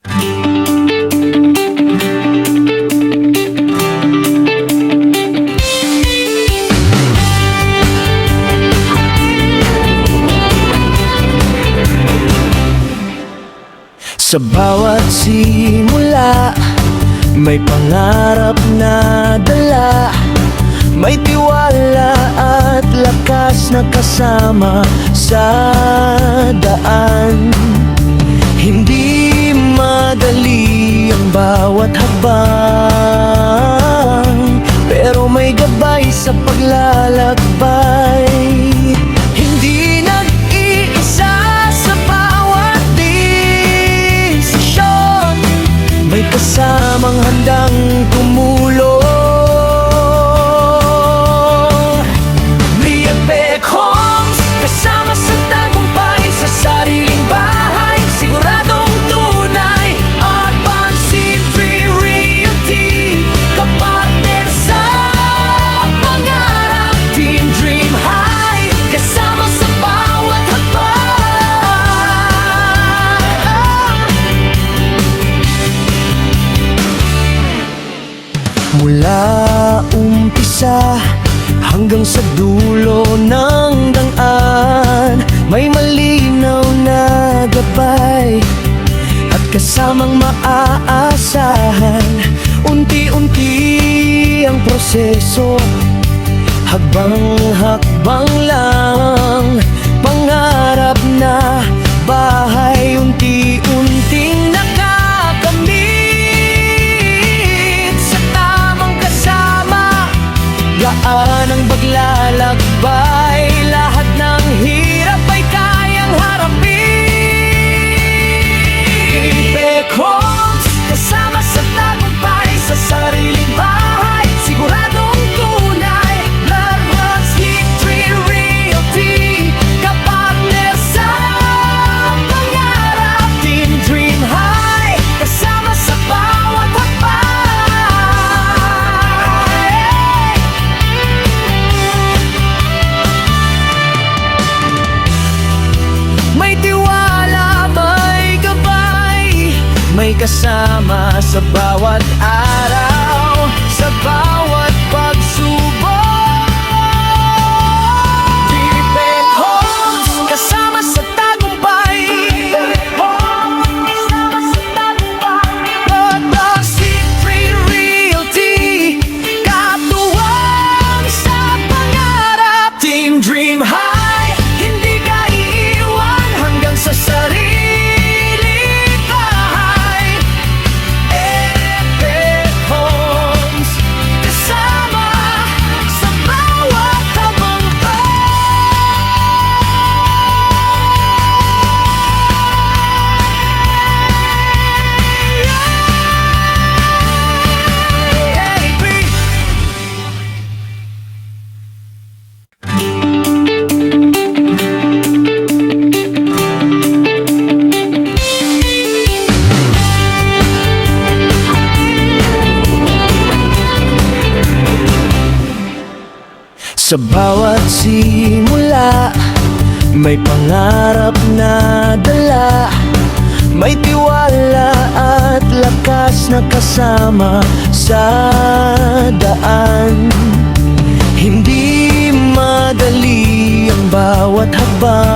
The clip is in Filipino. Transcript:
Sa bawat simula, may pangarap na dala, may tiwala at lakas na kasama sa daan. Hindi madali ang bawat hakbang, pero may gabay sa paglalakbay. Hindi nag-iisa sa bawat desisyon, may kasamang handang tumulong. Liebig Homes, kasama sa tagumpay, sa sariling bahay, siguradong tunay. Advanced Tree Realty, kapartner sa pangarap. Team Dream High, kasama sa bawat hakbang. Mula umpisa hanggang sa dulo ng daan, may malinaw na gabay at kasamang maaasahan. Unti-unti ang proseso, hakbang-hakbang lang. Pangarap na bahay, unti-unting nakakamit. Sa tamang kasama, gaan ang paglalakbay, lahat ng hirap ay kayang harapin. Liebig Homes, kasama sa tagumpay, sa sariling bahay, siguradong tunay. Advanced Tree Realty, kapartner sa pangarap. Team Dream High, kasama sa bawat hakbang. May tiwala, may gabay, may kasama sa bawat araw, sa bawat pagsubok. Liebig Homes, kasama sa tagumpay. Advanced Tree Realty, katuwang sa pangarap. Team Dream High, hindi ka iiwan hanggang sa sariling bahay. Liebig Homes, kasama sa bawat tagumpay. Sa bawat simula, may pangarap na dala, may tiwala at lakas na kasama sa daan. Hindi madali ang bawat hakbang,